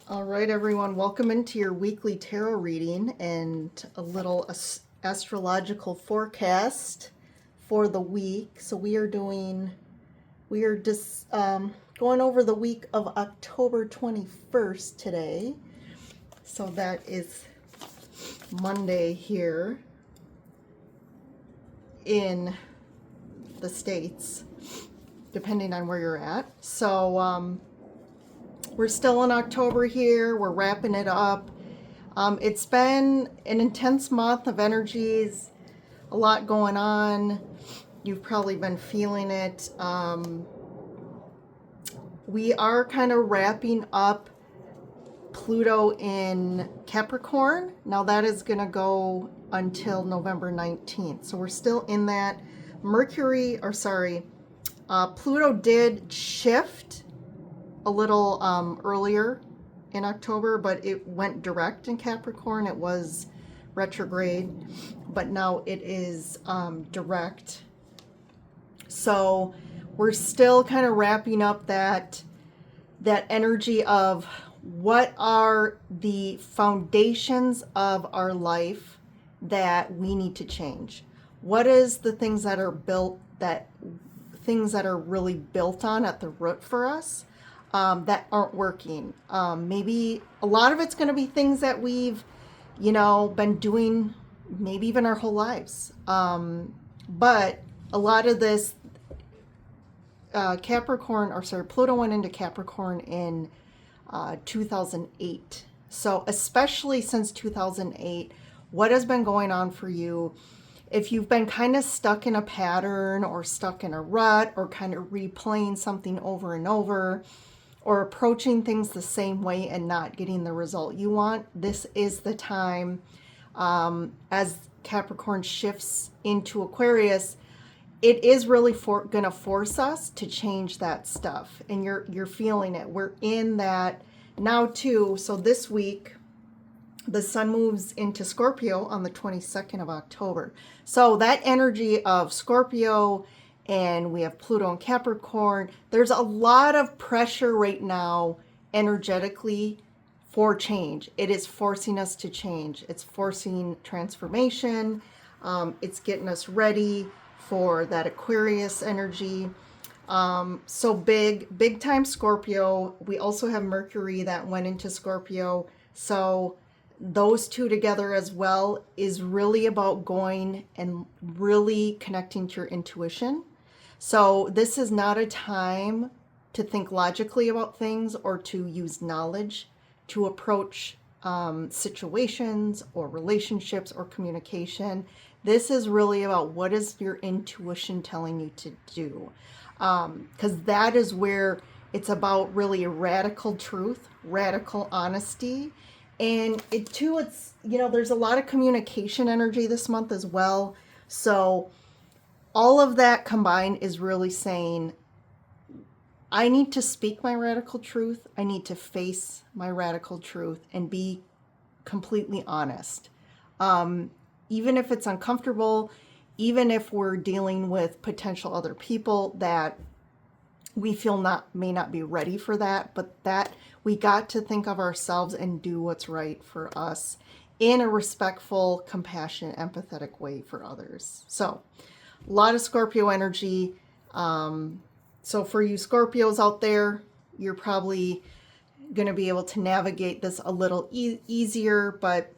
All right, everyone, welcome into your weekly tarot reading and a little astrological forecast for the week. So we are just going over the week of October 21st today. So that is Monday here in the States, depending on where you're at. So, we're still in October here. We're wrapping it up. It's been an intense month of energies, a lot going on. You've probably been feeling it. We are kind of wrapping up Pluto in Capricorn. Now that is going to go until November 19th. So we're still in that. Pluto did shift a little earlier in October, but it went direct in Capricorn. It was retrograde, but now it is direct. So we're still kind of wrapping up that energy of what are the foundations of our life that we need to change. What is the things that are really built on at the root for us? That aren't working. Maybe a lot of it's going to be things that we've, been doing maybe even our whole lives. But a lot of this Pluto went into Capricorn in 2008. So especially since 2008, what has been going on for you? If you've been kind of stuck in a pattern or stuck in a rut or kind of replaying something over and over, or approaching things the same way and not getting the result you want, this is the time. As Capricorn shifts into Aquarius, it is really going to force us to change that stuff, and you're feeling it. We're in that now too. So this week, the sun moves into Scorpio on the 22nd of October. So that energy of Scorpio, and we have Pluto and Capricorn. There's a lot of pressure right now energetically for change. It is forcing us to change. It's forcing transformation. It's getting us ready for that Aquarius energy. So big time Scorpio. We also have Mercury that went into Scorpio. So those two together as well is really about going and really connecting to your intuition. So this is not a time to think logically about things or to use knowledge to approach situations or relationships or communication. This is really about what is your intuition telling you to do. Because that is where it's about really radical truth, radical honesty. And it's, there's a lot of communication energy this month as well. So all of that combined is really saying, I need to speak my radical truth. I need to face my radical truth and be completely honest. Even if it's uncomfortable, even if we're dealing with potential other people that we feel may not be ready for that, but that we got to think of ourselves and do what's right for us in a respectful, compassionate, empathetic way for others. So a lot of Scorpio energy. So for you Scorpios out there, you're probably going to be able to navigate this a little easier. But,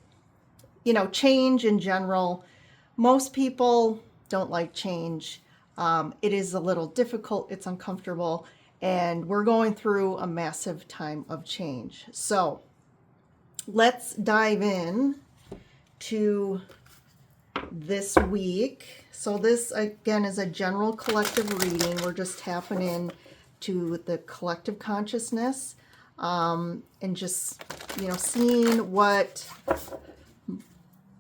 change in general, most people don't like change. It is a little difficult. It's uncomfortable. And we're going through a massive time of change. So let's dive in to this week. So this again is a general collective reading. We're just tapping in to the collective consciousness, and just seeing what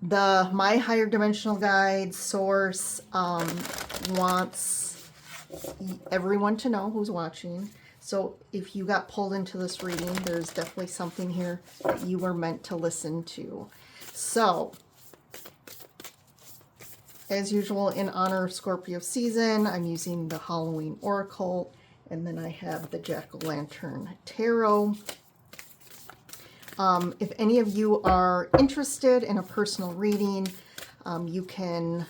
my higher dimensional guide source wants everyone to know who's watching. So if you got pulled into this reading, there's definitely something here that you were meant to listen to. So as usual, in honor of Scorpio season, I'm using the Halloween Oracle, and then I have the Jack-o'-lantern Tarot. If any of you are interested in a personal reading, you can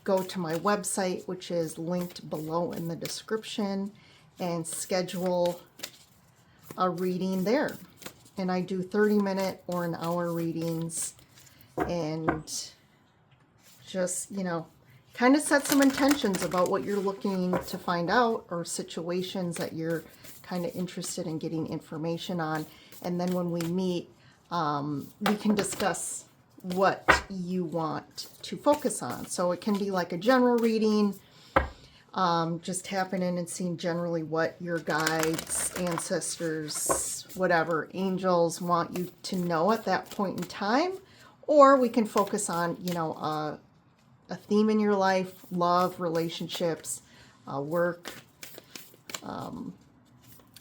go to my website, which is linked below in the description, and schedule a reading there. And I do 30-minute or an hour readings, and just, you know, kind of set some intentions about what you're looking to find out, or situations that you're kind of interested in getting information on. And then when we meet, we can discuss what you want to focus on. So it can be like a general reading, just tapping in and seeing generally what your guides, ancestors, whatever, angels want you to know at that point in time. Or we can focus on, you know, a theme in your life, love, relationships, work,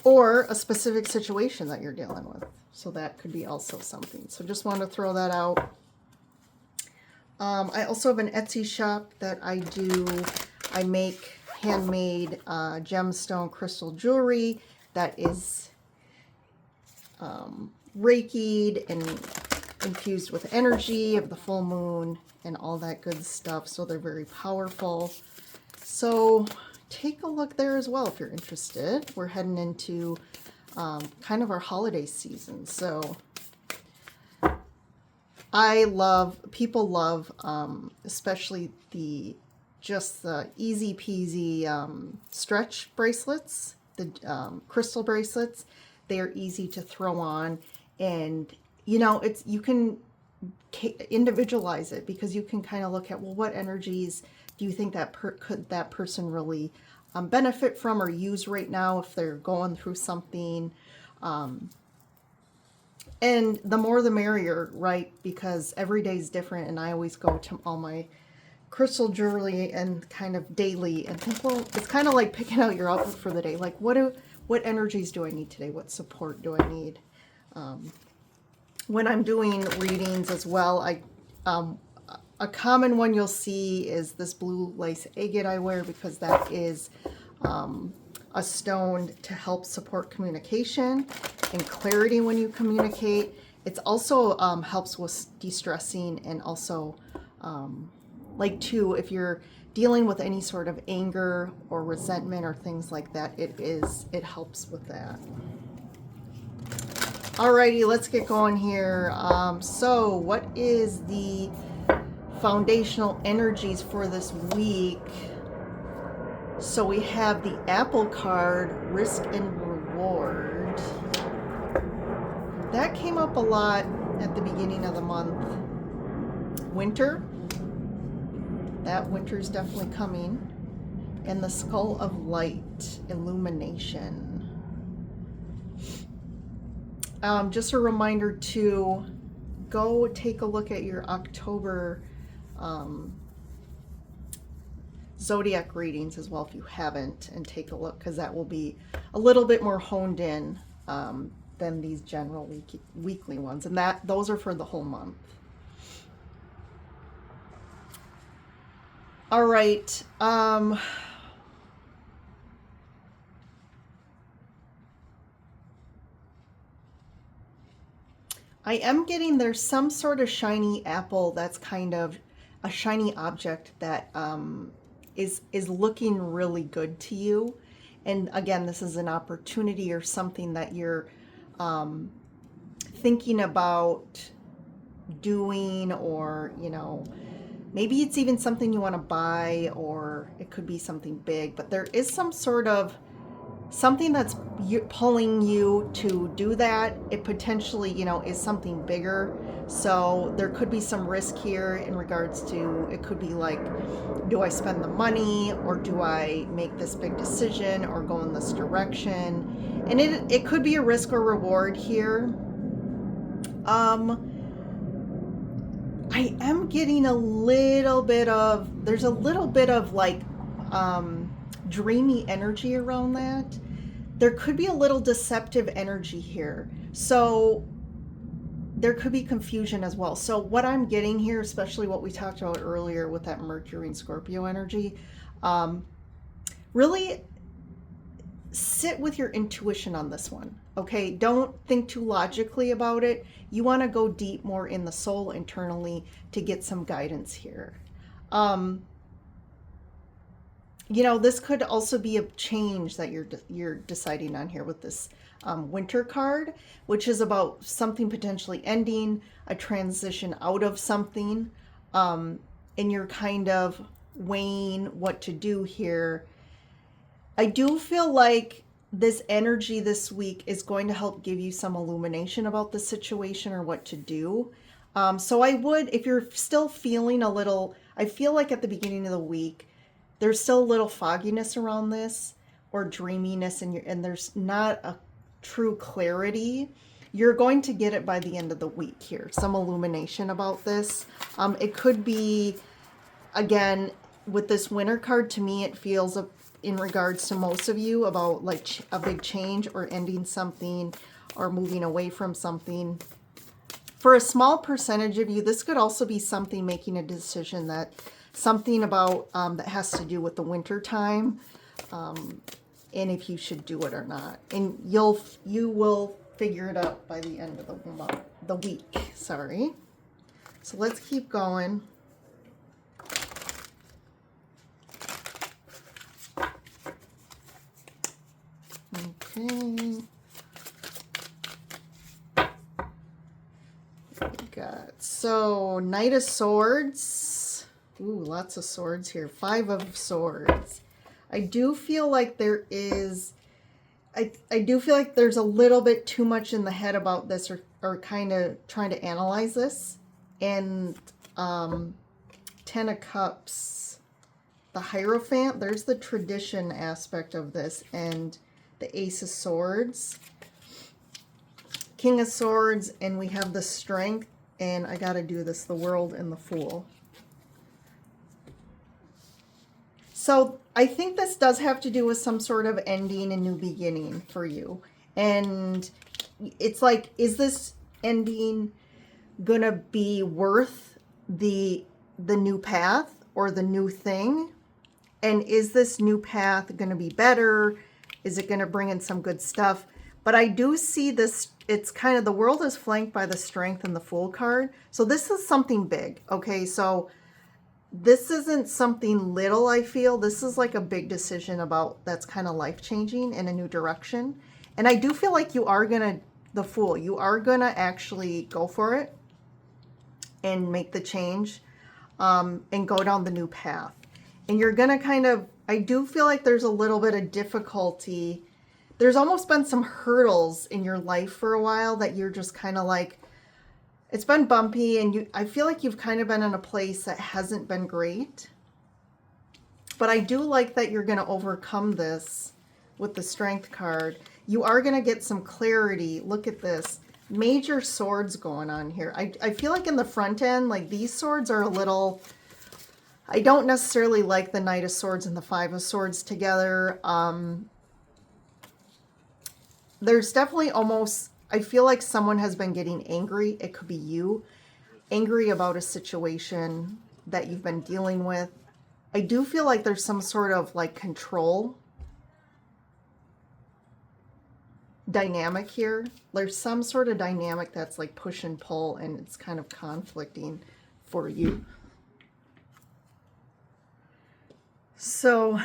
or a specific situation that you're dealing with. So that could be also something. So just want to throw that out. I also have an Etsy shop that I make handmade gemstone crystal jewelry that is Reiki'd and infused with energy of the full moon and all that good stuff. So they're very powerful. So take a look there as well if you're interested. We're heading into kind of our holiday season. So people love, especially the easy peasy stretch bracelets, the crystal bracelets. They are easy to throw on, and you know, you can individualize it, because you can kind of look at, well, what energies do you think that could that person really benefit from or use right now if they're going through something. And the more the merrier, right? Because every day is different, and I always go to all my crystal jewelry and kind of daily and think, well, it's kind of like picking out your outfit for the day. Like, what energies do I need today? What support do I need? When I'm doing readings as well, a common one you'll see is this blue lace agate I wear, because that is a stone to help support communication and clarity when you communicate. It's also helps with de-stressing, and also like too, if you're dealing with any sort of anger or resentment or things like that, it helps with that. Alrighty, let's get going here. So what is the foundational energies for this week? So we have the Apple card, risk and reward. That came up a lot at the beginning of the month. Winter. That winter's definitely coming. And the skull of light, illumination. Just a reminder to go take a look at your October zodiac readings as well if you haven't, and take a look, because that will be a little bit more honed in than these general weekly ones, and those are for the whole month. All right. I am getting there's some sort of shiny apple that's kind of a shiny object that is looking really good to you. And again, this is an opportunity or something that you're thinking about doing, or, you know, maybe it's even something you want to buy, or it could be something big, but there is some sort of something that's pulling you to do that. It potentially, you know, is something bigger. So there could be some risk here in regards to, it could be like, do I spend the money, or do I make this big decision or go in this direction? And it could be a risk or reward here. I am getting there's a little bit of like dreamy energy around that. There could be a little deceptive energy here. So there could be confusion as well. So what I'm getting here, especially what we talked about earlier with that Mercury and Scorpio energy, really sit with your intuition on this one. Okay, don't think too logically about it. You want to go deep more in the soul internally to get some guidance here. You know, this could also be a change that you're deciding on here with this winter card, which is about something potentially ending, a transition out of something, and you're kind of weighing what to do here. I do feel like this energy this week is going to help give you some illumination about the situation or what to do. So I would, if you're still feeling a little, I feel like at the beginning of the week, there's still a little fogginess around this or dreaminess, and there's not a true clarity. You're going to get it by the end of the week here, some illumination about this. It could be, again, with this winter card, to me, it feels in regards to most of you about like a big change or ending something or moving away from something. For a small percentage of you, this could also be something making a decision that something about that has to do with the winter time, and if you should do it or not. And you will figure it out by the end of the week. Sorry. So let's keep going. Okay. So Knight of Swords. Ooh, lots of swords here. 5 of Swords. I do feel like there is, I do feel like there's a little bit too much in the head about this, or kind of trying to analyze this. And 10 of Cups. The Hierophant, there's the tradition aspect of this, and the Ace of Swords. King of Swords, and we have the Strength, and I gotta do this, the World and the Fool. So I think this does have to do with some sort of ending and new beginning for you. And it's like, is this ending gonna be worth the new path or the new thing? And is this new path gonna be better? Is it gonna bring in some good stuff? But I do see this, it's kind of, the World is flanked by the Strength and the Fool card. So this is something big, okay? So this isn't something little, I feel. This is like a big decision that's kind of life-changing in a new direction. And I do feel like you are gonna, the Fool, you are gonna actually go for it and make the change, and go down the new path. And you're gonna kind of, I do feel like there's a little bit of difficulty. There's almost been some hurdles in your life for a while that you're just kind of like, it's been bumpy, and I feel like you've kind of been in a place that hasn't been great. But I do like that you're going to overcome this with the Strength card. You are going to get some clarity. Look at this. Major swords going on here. I feel like in the front end, like these swords are a little, I don't necessarily like the Knight of Swords and the 5 of Swords together. There's definitely almost, I feel like someone has been getting angry. It could be you, angry about a situation that you've been dealing with. I do feel like there's some sort of like control dynamic here. There's some sort of dynamic that's like push and pull, and it's kind of conflicting for you. So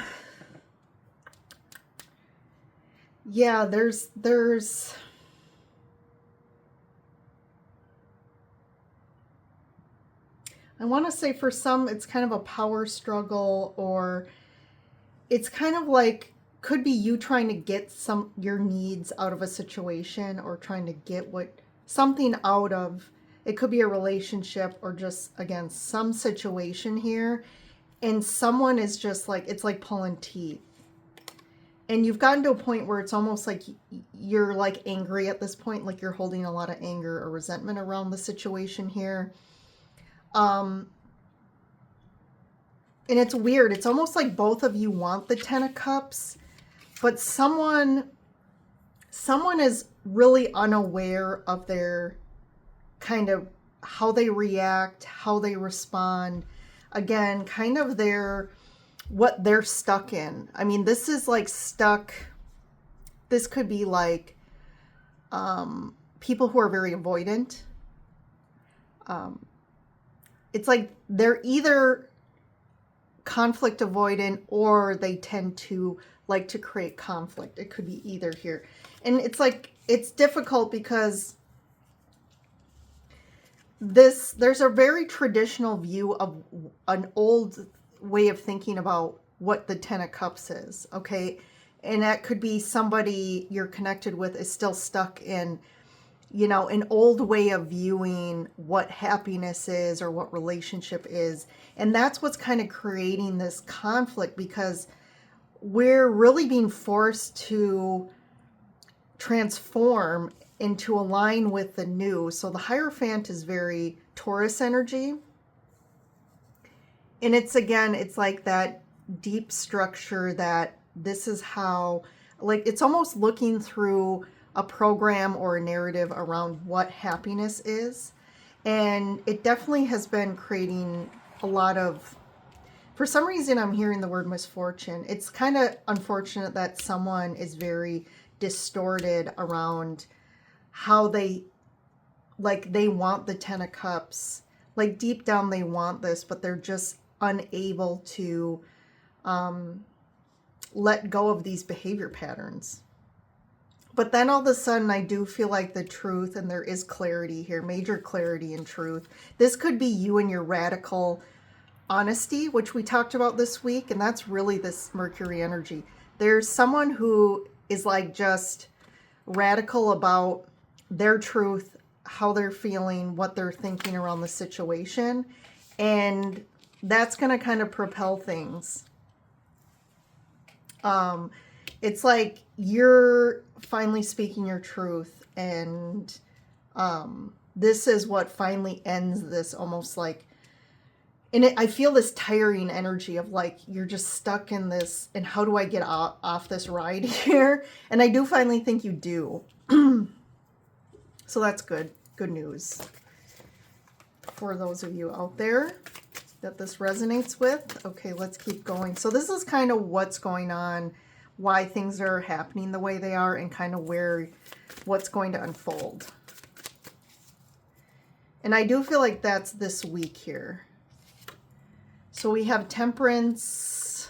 yeah, there's I want to say for some it's kind of a power struggle, or it's kind of like, could be you trying to get your needs out of a situation, or trying to get something out of, it could be a relationship, or just, again, some situation here, and someone is just like, it's like pulling teeth. And you've gotten to a point where it's almost like you're like angry at this point, like you're holding a lot of anger or resentment around the situation here. And it's weird. It's almost like both of you want the 10 of Cups, but someone is really unaware of their kind of how they react, how they respond. Again, kind of what they're stuck in. I mean, this is like stuck. this could be like people who are very avoidant. It's like they're either conflict avoidant or they tend to like to create conflict. It could be either here. And it's like, it's difficult because there's a very traditional view of an old way of thinking about what the Ten of Cups is, okay? And that could be somebody you're connected with is still stuck in, you know, an old way of viewing what happiness is or what relationship is. And that's what's kind of creating this conflict, because we're really being forced to transform and to align with the new. So the Hierophant is very Taurus energy. And it's, again, it's like that deep structure that this is how, like, it's almost looking through a program or a narrative around what happiness is. And it definitely has been creating a lot of, for some reason I'm hearing the word misfortune. It's kind of unfortunate that someone is very distorted around how they, like, they want the Ten of Cups. Like, deep down they want this, but they're just unable to let go of these behavior patterns. But then all of a sudden, I do feel like the truth, and there is clarity here, major clarity and truth. This could be you and your radical honesty, which we talked about this week, and that's really this Mercury energy. There's someone who is like just radical about their truth, how they're feeling, what they're thinking around the situation, and that's going to kind of propel things. It's like you're finally speaking your truth, and this is what finally ends this, almost like, and I feel this tiring energy of like, you're just stuck in this, and how do I get off this ride here? And I do finally think you do. So that's good. Good news for those of you out there that this resonates with. Okay, let's keep going. So this is kind of what's going on, why things are happening the way they are, and kind of what's going to unfold. And I do feel like that's this week here. So we have Temperance,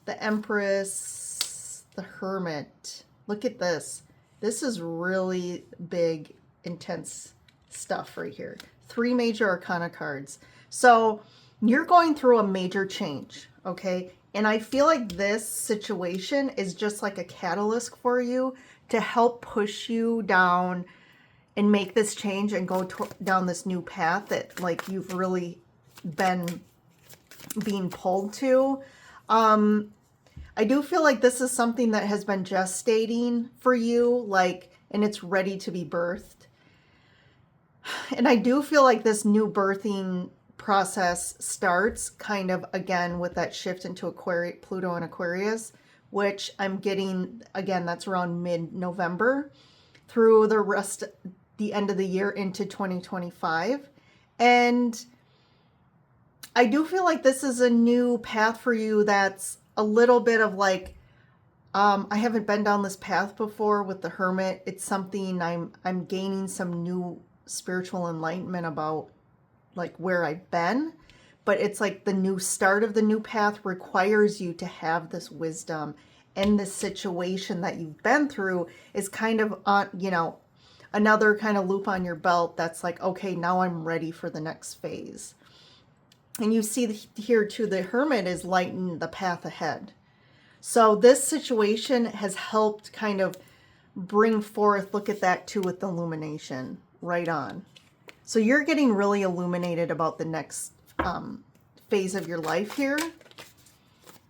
the Empress, the Hermit. Look at this. This is really big, intense stuff right here. 3 major arcana cards. So you're going through a major change, okay? And I feel like this situation is just like a catalyst for you to help push you down and make this change and go down this new path that, like, you've really been being pulled to. I do feel like this is something that has been gestating for you, like, and it's ready to be birthed. And I do feel like this new birthing process starts kind of again with that shift into Aquarius, Pluto and Aquarius, which I'm getting, again, that's around mid-November through the end of the year into 2025. And I do feel like this is a new path for you that's a little bit of like, I haven't been down this path before with the Hermit. It's something I'm gaining some new spiritual enlightenment about, like, where I've been. But it's like the new start of the new path requires you to have this wisdom, and this situation that you've been through is kind of on, you know, another kind of loop on your belt that's like, okay, now I'm ready for the next phase. And you see here too, the Hermit is lighting the path ahead. So this situation has helped kind of bring forth, look at that too with the illumination, right on. So you're getting really illuminated about the next phase of your life here.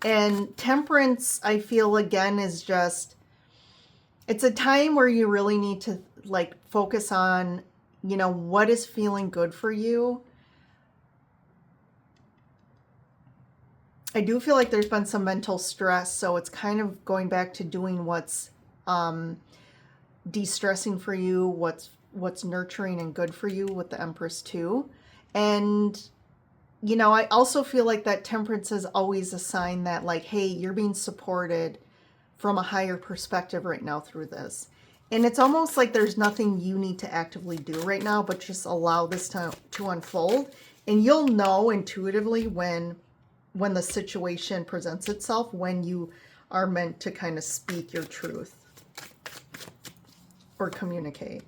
And Temperance, I feel, again, is just, it's a time where you really need to, like, focus on, you know, what is feeling good for you. I do feel like there's been some mental stress, so it's kind of going back to doing what's de-stressing for you, what's nurturing and good for you with the Empress too. And, you know, I also feel like that Temperance is always a sign that, like, hey, you're being supported from a higher perspective right now through this. And it's almost like there's nothing you need to actively do right now, but just allow this to unfold. And you'll know intuitively when the situation presents itself, when you are meant to kind of speak your truth or communicate.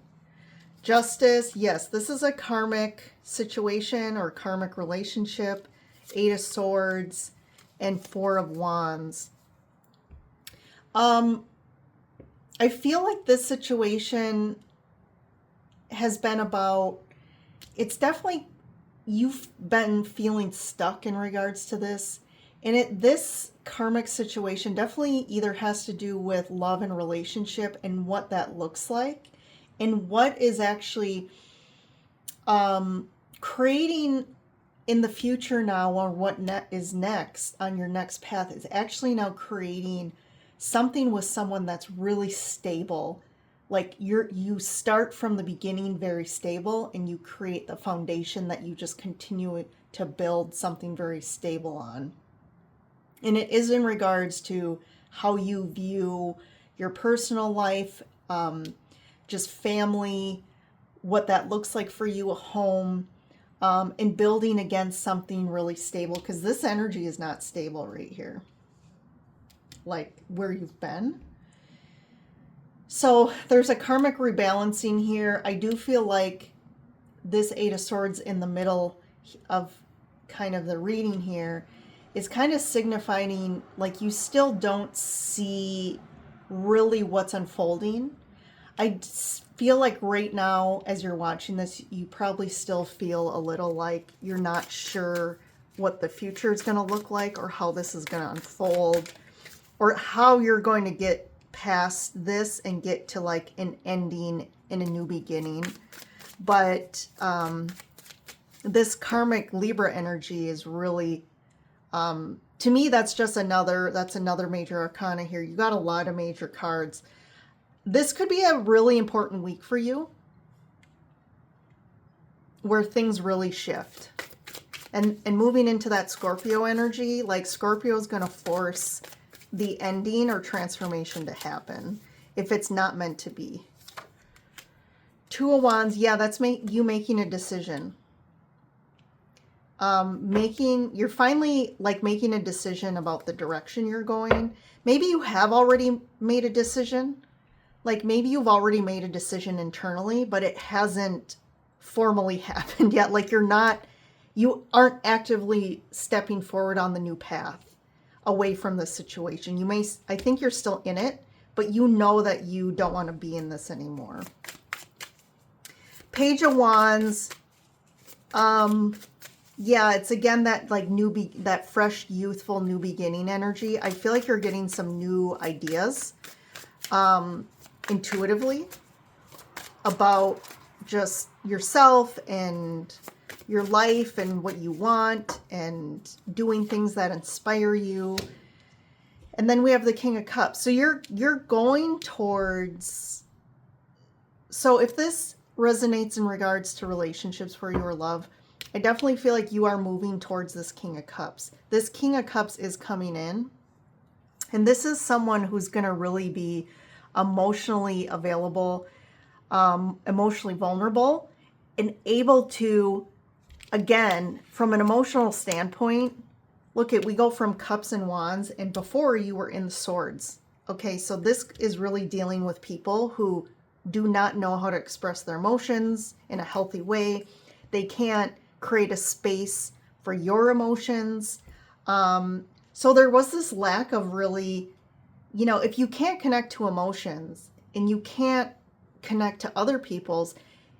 Justice, yes, this is a karmic situation or karmic relationship. 8 of Swords and 4 of Wands. I feel like this situation has been about, it's definitely, you've been feeling stuck in regards to this. And this karmic situation definitely either has to do with love and relationship and what that looks like, and what is actually creating in the future now, or what is next on your next path, is actually now creating something with someone that's really stable. Like you start from the beginning very stable, and you create the foundation that you just continue to build something very stable on. And it is in regards to how you view your personal life, just family, what that looks like for you, a home, and building against something really stable, because this energy is not stable right here, like where you've been. So there's a karmic rebalancing here. I do feel like this 8 of Swords in the middle of kind of the reading here is kind of signifying like you still don't see really what's unfolding. I feel like right now, as you're watching this, you probably still feel a little like you're not sure what the future is going to look like, or how this is going to unfold, or how you're going to get past this and get to like an ending and a new beginning. But this karmic Libra energy is really, to me, that's another major arcana here. You got a lot of major cards. This could be a really important week for you, where things really shift. And moving into that Scorpio energy, like Scorpio is going to force the ending or transformation to happen if it's not meant to be. 2 of Wands, yeah, that's you making a decision. You're finally like making a decision about the direction you're going. Maybe you have already made a decision. Like maybe you've already made a decision internally, but it hasn't formally happened yet. Like you aren't actively stepping forward on the new path away from this situation. I think you're still in it, but you know that you don't want to be in this anymore. Page of Wands. Yeah, it's again that like that fresh, youthful, new beginning energy. I feel like you're getting some new ideas intuitively about just yourself and your life and what you want, and doing things that inspire you. And then we have the King of Cups. So you're going towards, so if this resonates in regards to relationships for you or love, I definitely feel like you are moving towards this King of Cups. This King of Cups is coming in, and this is someone who's going to really be emotionally available, emotionally vulnerable, and able to, again, from an emotional standpoint, we go from Cups and Wands, and before you were in the Swords. Okay, so this is really dealing with people who do not know how to express their emotions in a healthy way. They can't create a space for your emotions. So there was this lack of really, if you can't connect to emotions and you can't connect to other people's,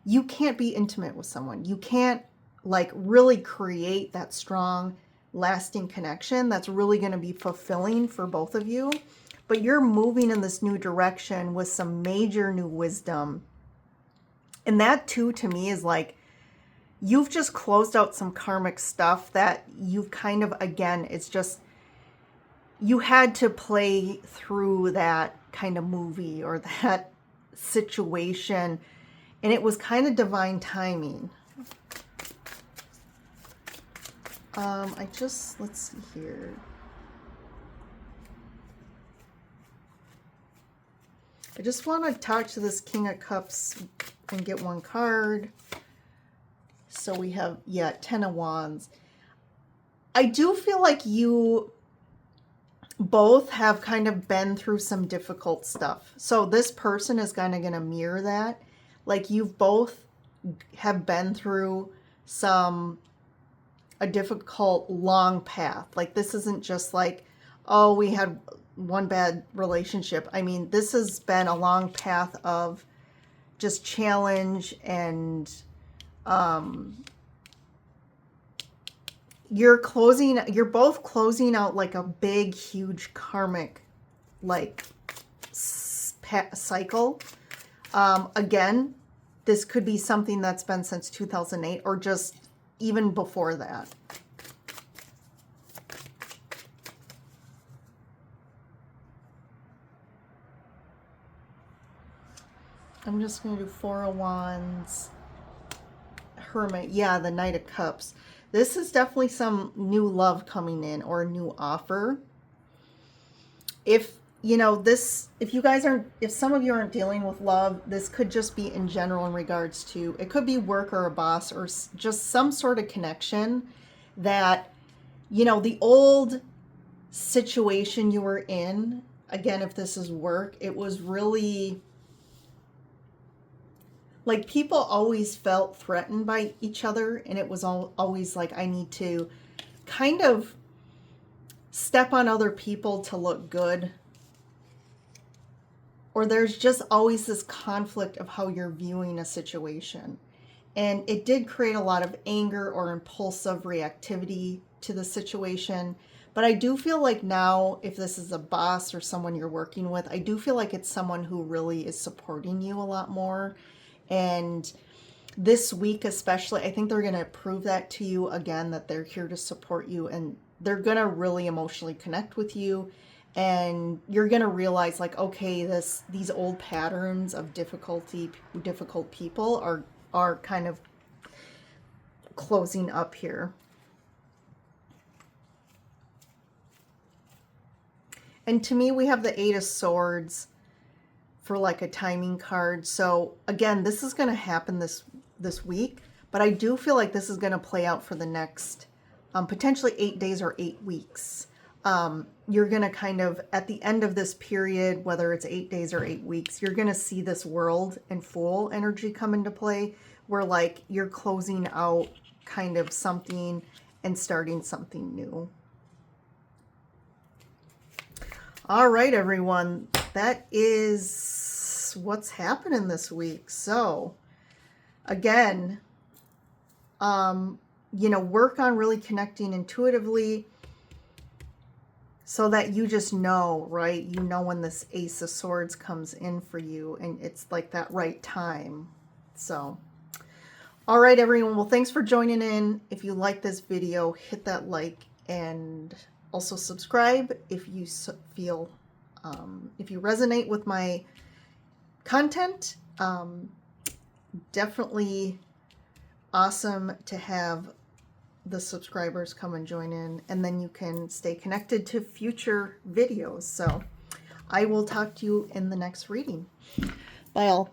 you can't be intimate with someone. You can't like really create that strong, lasting connection that's really going to be fulfilling for both of you. But you're moving in this new direction with some major new wisdom. And that too, to me, is like, you've just closed out some karmic stuff that you've kind of, again, it's just, you had to play through that kind of movie or that situation, and it was kind of divine timing. Let's see here. I just want to talk to this King of Cups and get one card. So we have, yeah, Ten of Wands. I do feel like you both have kind of been through some difficult stuff. So this person is kind of going to mirror that. Like you've both have been through a difficult long path. Like this isn't just like, oh, we had one bad relationship. I mean, this has been a long path of just challenge, and you're both closing out like a big, huge karmic like cycle. Again, this could be something that's been since 2008 or just even before that. I'm just going to do Four of Wands, Hermit. Yeah, the Knight of Cups. This is definitely some new love coming in or a new offer. If you know this, if some of you aren't dealing with love, this could just be in general in regards to, it could be work or a boss or just some sort of connection that, you know, the old situation you were in, again, if this is work, it was really like people always felt threatened by each other, and it was always like, I need to kind of step on other people to look good. Or there's just always this conflict of how you're viewing a situation. And it did create a lot of anger or impulsive reactivity to the situation. But I do feel like now, if this is a boss or someone you're working with, I do feel like it's someone who really is supporting you a lot more. And this week especially, I think they're going to prove that to you again, that they're here to support you, and they're going to really emotionally connect with you. And you're going to realize like, okay, these old patterns of difficult people are kind of closing up here. And to me, we have the Eight of Swords for like a timing card. So again, this is going to happen this week, but I do feel like this is going to play out for the next potentially 8 days or 8 weeks. You're going to kind of, at the end of this period, whether it's 8 days or 8 weeks, you're going to see this World and Fool energy come into play, where like you're closing out kind of something and starting something new. All right, everyone, that is what's happening this week. So again, you know, work on really connecting intuitively so that you just know, right? You know when this Ace of Swords comes in for you, and it's like that right time. So, all right, everyone. Well, thanks for joining in. If you like this video, hit that like, and also subscribe if you feel, if you resonate with my content. Definitely awesome to have the subscribers come and join in, and then you can stay connected to future videos. So I will talk to you in the next reading. Bye all.